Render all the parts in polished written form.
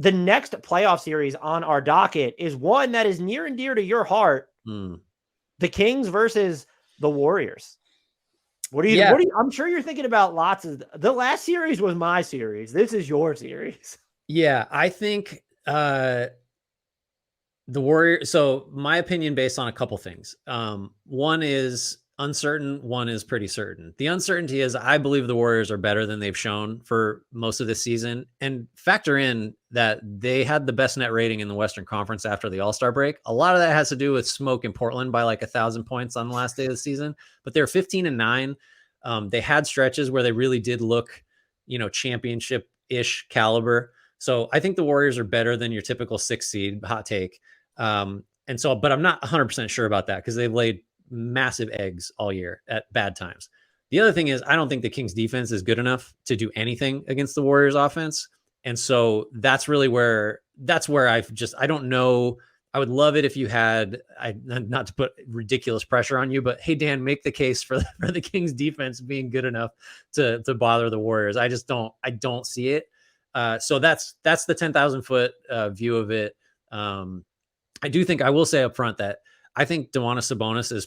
the next playoff series on our docket is one that is near and dear to your heart. The Kings versus the Warriors. What do you, I'm sure you're thinking about lots of, the last series was my series. This is your series. Yeah, I think the Warriors. So my opinion based on a couple things. One is uncertain. One is pretty certain. The uncertainty is I believe the Warriors are better than they've shown for most of this season. And factor in that they had the best net rating in the Western Conference after the All-Star break. A lot of that has to do with smoke in Portland by like 1,000 points on the last day of the season. But they're 15-9. They had stretches where they really did look, championship-ish caliber. So I think the Warriors are better than your typical 6 seed. Hot take. But I'm not 100% sure about that because they've laid massive eggs all year at bad times. The other thing is I don't think the Kings defense is good enough to do anything against the Warriors offense. And so that's where I don't know. I would love it if you had, not to put ridiculous pressure on you, but hey, Dan, make the case for the Kings defense being good enough to bother the Warriors. I don't see it. So that's the 10,000 foot view of it. I do think I will say up front that I think Domantas Sabonis is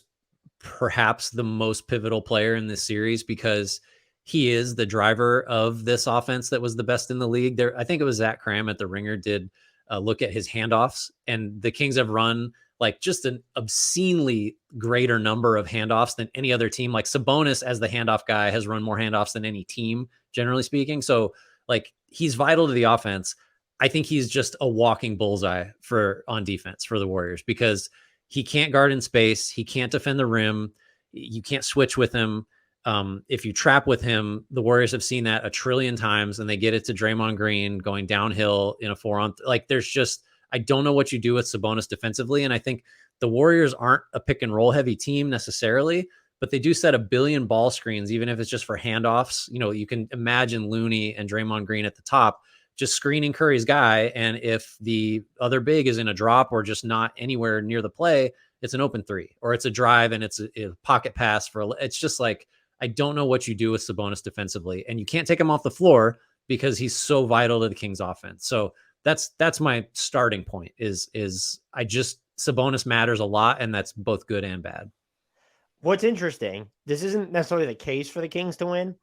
perhaps the most pivotal player in this series because he is the driver of this offense that was the best in the league. I think it was Zach Cram at the Ringer did look at his handoffs, and the Kings have run like just an obscenely greater number of handoffs than any other team. Like Sabonis as the handoff guy has run more handoffs than any team, generally speaking. So like he's vital to the offense. I think he's just a walking bullseye on defense for the Warriors because he can't guard in space. He can't defend the rim. You can't switch with him. If you trap with him, the Warriors have seen that a trillion times and they get it to Draymond Green going downhill in a 4-on. Like there's just, I don't know what you do with Sabonis defensively. And I think the Warriors aren't a pick and roll heavy team necessarily, but they do set a billion ball screens, even if it's just for handoffs. You can imagine Looney and Draymond Green at the top, just screening Curry's guy. And if the other big is in a drop or just not anywhere near the play, it's an open three or it's a drive and it's a pocket pass it's just like, I don't know what you do with Sabonis defensively, and you can't take him off the floor because he's so vital to the Kings offense. So that's my starting point is Sabonis matters a lot, and that's both good and bad. What's interesting, this isn't necessarily the case for the Kings to win,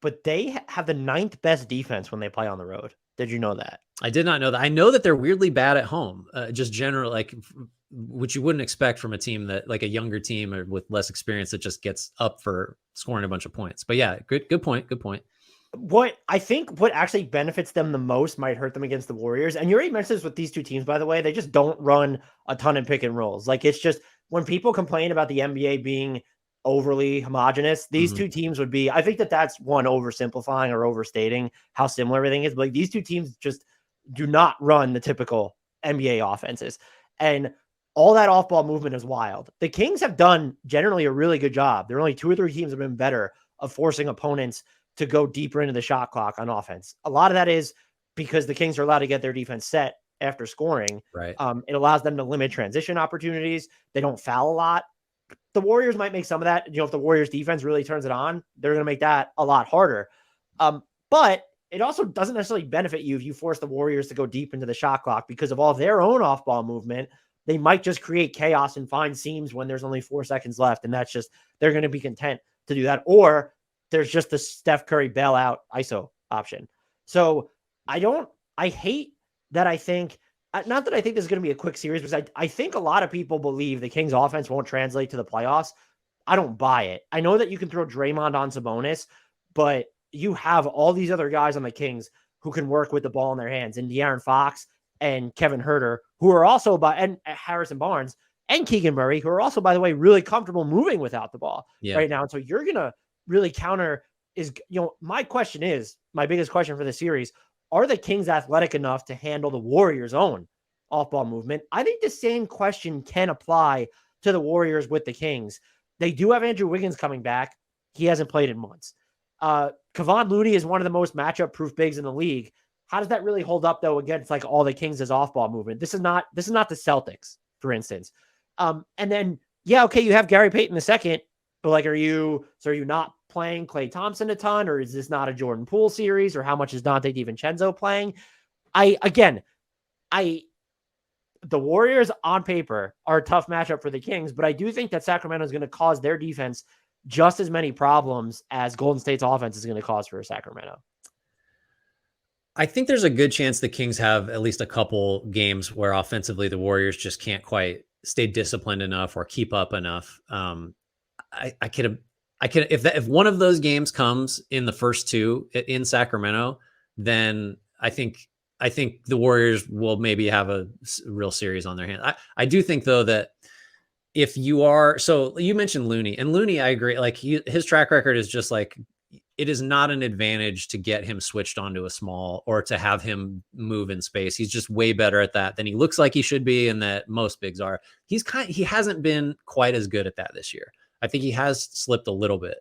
but they have the 9th best defense when they play on the road. Did you know that? I did not know that. I know that they're weirdly bad at home, just general, like which you wouldn't expect from a team that like a younger team or with less experience that just gets up for scoring a bunch of points. But yeah, good point. What I think what actually benefits them the most might hurt them against the Warriors. And you already mentioned this with these two teams, by the way, they just don't run a ton of pick and rolls. Like it's just when people complain about the NBA being overly homogenous, these two teams would be, I think that's one oversimplifying or overstating how similar everything is. But like these two teams just do not run the typical NBA offenses. And all that off-ball movement is wild. The Kings have done generally a really good job. There are only 2 or 3 teams have been better of forcing opponents to go deeper into the shot clock on offense. A lot of that is because the Kings are allowed to get their defense set after scoring. Right. It allows them to limit transition opportunities. They don't foul a lot. The Warriors might make some of that. If the Warriors defense really turns it on, they're going to make that a lot harder. But it also doesn't necessarily benefit you if you force the Warriors to go deep into the shot clock because of all their own off-ball movement. They might just create chaos and find seams when there's only 4 seconds left. And that's just, they're going to be content to do that. Or there's just the Steph Curry bailout ISO option. So I hate that I think, not that I think this is going to be a quick series, because I think a lot of people believe the Kings offense won't translate to the playoffs. I don't buy it. I know that you can throw Draymond on Sabonis, but you have all these other guys on the Kings who can work with the ball in their hands, and De'Aaron Fox and Kevin Huerter, who are also and Harrison Barnes and Keegan Murray, who are also, by the way, really comfortable moving without the ball right now. And so you're going to really counter my biggest question for the series, are the Kings athletic enough to handle the Warriors' own off-ball movement? I think the same question can apply to the Warriors with the Kings. They do have Andrew Wiggins coming back. He hasn't played in months. Kevon Looney is one of the most matchup-proof bigs in the league. How does that really hold up, though, against like all the Kings' off-ball movement? This is not the Celtics, for instance. And then, you have Gary Payton II, but like, are you not playing Klay Thompson a ton, or is this not a Jordan Poole series, or how much is Dante DiVincenzo playing? The Warriors on paper are a tough matchup for the Kings, but I do think that Sacramento is going to cause their defense just as many problems as Golden State's offense is going to cause for Sacramento. I think there's a good chance the Kings have at least a couple games where offensively the Warriors just can't quite stay disciplined enough or keep up enough. I could if one of those games comes in the first two in Sacramento, then I think the Warriors will maybe have a real series on their hands. I do think though that if you are, so you mentioned Looney, and Looney, I agree. Like his track record is just like, it is not an advantage to get him switched onto a small or to have him move in space. He's just way better at that than he looks like he should be, and that most bigs are. He hasn't been quite as good at that this year. I think he has slipped a little bit.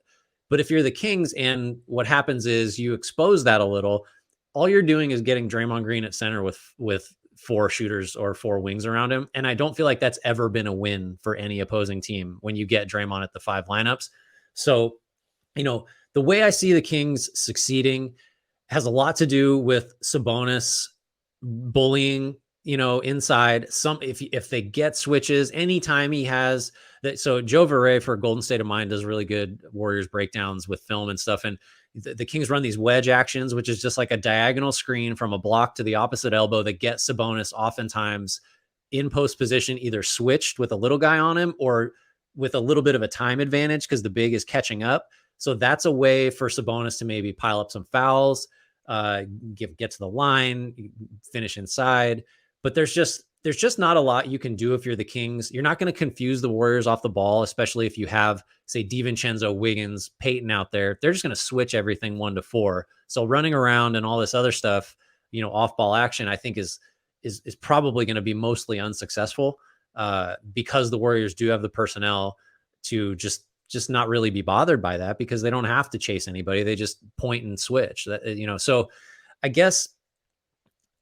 But if you're the Kings and what happens is you expose that a little, all you're doing is getting Draymond Green at center with 4 shooters or 4 wings around him. And I don't feel like that's ever been a win for any opposing team when you get Draymond at the 5 lineups. So, the way I see the Kings succeeding has a lot to do with Sabonis bullying, inside. If they get switches, anytime he has that. So Joe Verre for Golden State of Mind does really good Warriors breakdowns with film and stuff. And the Kings run these wedge actions, which is just like a diagonal screen from a block to the opposite elbow that gets Sabonis oftentimes in post position, either switched with a little guy on him or with a little bit of a time advantage because the big is catching up. So that's a way for Sabonis to maybe pile up some fouls, get to the line, finish inside. But there's just not a lot you can do if you're the Kings. You're not going to confuse the Warriors off the ball, especially if you have, say, DiVincenzo, Wiggins, Peyton out there. They're just going to switch everything 1 to 4. So running around and all this other stuff, off ball action, I think is probably going to be mostly unsuccessful because the Warriors do have the personnel to just not really be bothered by that because they don't have to chase anybody. They just point and switch. So I guess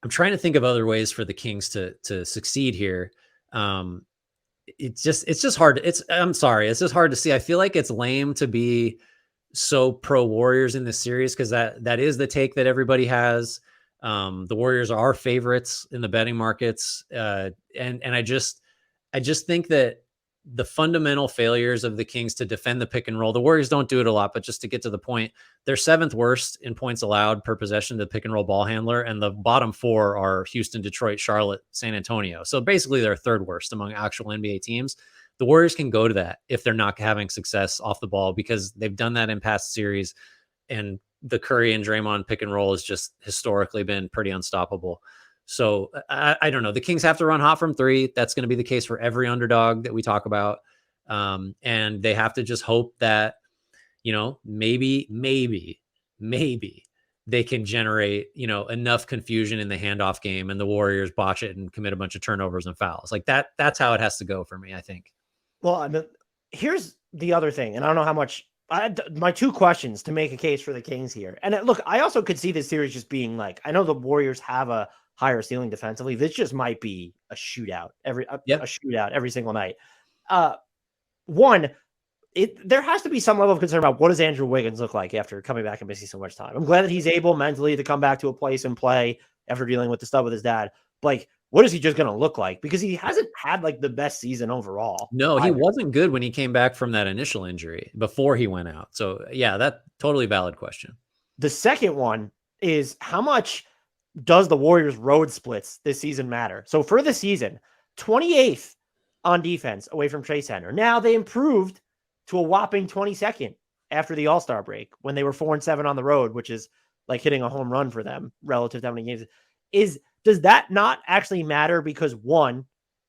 I'm trying to think of other ways for the Kings to succeed here. It's just hard. I'm sorry. It's just hard to see. I feel like it's lame to be so pro Warriors in this series because that is the take that everybody has. The Warriors are favorites in the betting markets. And I just think that the fundamental failures of the Kings to defend the pick and roll, the Warriors don't do it a lot, but just to get to the point, they're 7th worst in points allowed per possession to pick and roll ball handler. And the bottom 4 are Houston, Detroit, Charlotte, San Antonio. So basically they're 3rd worst among actual NBA teams. The Warriors can go to that if they're not having success off the ball because they've done that in past series. And the Curry and Draymond pick and roll has just historically been pretty unstoppable. So I don't know. The Kings have to run hot from 3. That's going to be the case for every underdog that we talk about. And they have to just hope that, maybe they can generate, enough confusion in the handoff game and the Warriors botch it and commit a bunch of turnovers and fouls. Like that's how it has to go for me, I think. Well, here's the other thing. And I don't know how much my 2 questions to make a case for the Kings here. And look, I also could see this series just being like, I know the Warriors have a higher ceiling defensively. This just might be a shootout a shootout every single night. One, there has to be some level of concern about what does Andrew Wiggins look like after coming back and missing so much time. I'm glad that he's able mentally to come back to a place and play after dealing with the stuff with his dad. But like, what is he just going to look like? Because he hasn't had like the best season overall. No, he wasn't good when he came back from that initial injury before he went out. So yeah, that totally valid question. The second one is how much does the Warriors road splits this season matter? So for the season, 28th on defense away from Chase Center. Now they improved to a whopping 22nd after the All-Star break when they were 4-7 on the road, which is like hitting a home run for them relative to how many games. Does that not actually matter? Because 1,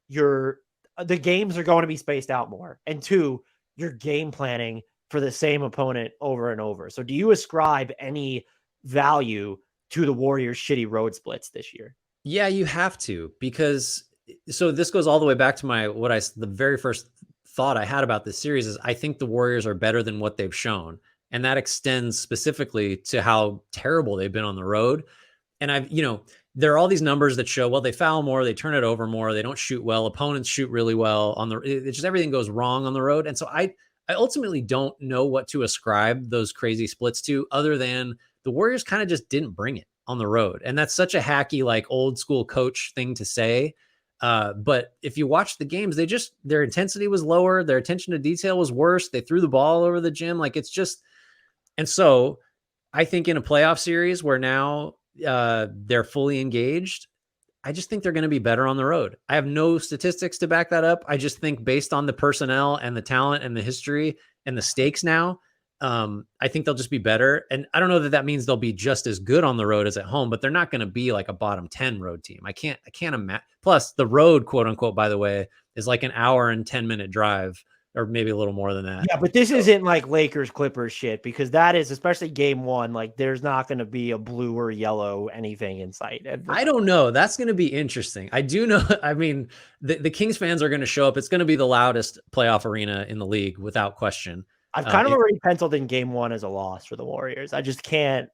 the games are going to be spaced out more, and 2, you're game planning for the same opponent over and over. So do you ascribe any value to the Warriors' shitty road splits this year? Yeah, you have to, because so this goes all the way back to the very first thought I had about this series is I think the Warriors are better than what they've shown. And that extends specifically to how terrible they've been on the road. And there are all these numbers that show, well, they foul more, they turn it over more, they don't shoot well, opponents shoot really well it's just everything goes wrong on the road. And so I ultimately don't know what to ascribe those crazy splits to other than the Warriors kind of just didn't bring it on the road. And that's such a hacky, like old school coach thing to say. But if you watch the games, their intensity was lower. Their attention to detail was worse. They threw the ball all over the gym. Like it's just, and so I think in a playoff series where now they're fully engaged, I just think they're going to be better on the road. I have no statistics to back that up. I just think based on the personnel and the talent and the history and the stakes now, I think they'll just be better. And I don't know that means they'll be just as good on the road as at home, but they're not going to be like a bottom 10 road team. I can't imagine. Plus the road, quote unquote, by the way, is like an hour and 10-minute drive, or maybe a little more than that. Yeah, but this isn't like Lakers Clippers shit, because that is, especially game one, like there's not going to be a blue or yellow anything in sight. I don't know. That's going to be interesting. I do know. I mean, the Kings fans are going to show up. It's going to be the loudest playoff arena in the league without question. I've kind of already penciled in game one as a loss for the Warriors. I just can't.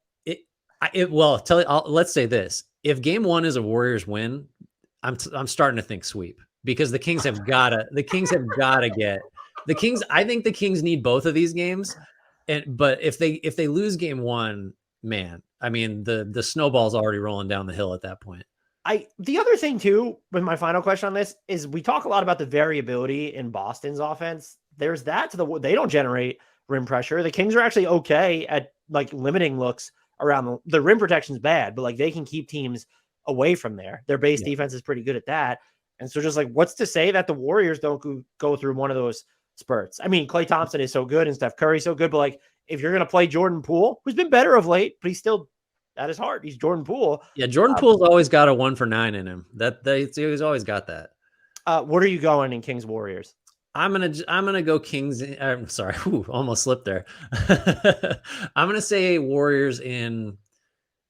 Let's say this. If game one is a Warriors win, I'm starting to think sweep, because the Kings have got to get the Kings. I think the Kings need both of these games. But if they lose game one, man, I mean, the snowball's already rolling down the hill at that point. The other thing too, with my final question on this, is we talk a lot about the variability in Boston's offense. There's that they don't generate rim pressure. The Kings are actually okay at like limiting looks around the rim protection's bad, but like they can keep teams away from there. Their base defense is pretty good at that. And so just like, what's to say that the Warriors don't go through one of those spurts? I mean, Klay Thompson is so good and Steph Curry's so good, but like if you're going to play Jordan Poole, who's been better of late, but he's still at his heart, he's Jordan Poole. Yeah, Jordan Poole's always got a 1 for 9 in him. He's always got that. What are you going in Kings Warriors? I'm gonna go Kings. I'm sorry, almost slipped there. I'm gonna say Warriors in.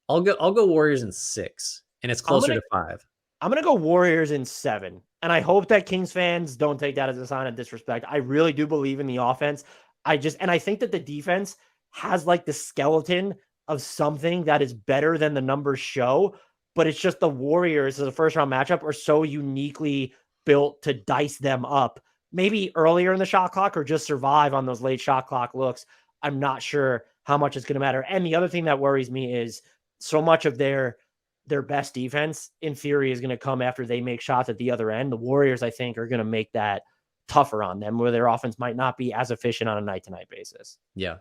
I'll go Warriors in 6, and it's closer to 5. I'm gonna go Warriors in 7, and I hope that Kings fans don't take that as a sign of disrespect. I really do believe in the offense. I think that the defense has like the skeleton of something that is better than the numbers show, but it's just the Warriors as a first round matchup are so uniquely built to dice them up. Maybe earlier in the shot clock, or just survive on those late shot clock looks. I'm not sure how much it's going to matter. And the other thing that worries me is so much of their best defense, in theory, is going to come after they make shots at the other end. The Warriors, I think, are going to make that tougher on them, where their offense might not be as efficient on a night-to-night basis. Yeah.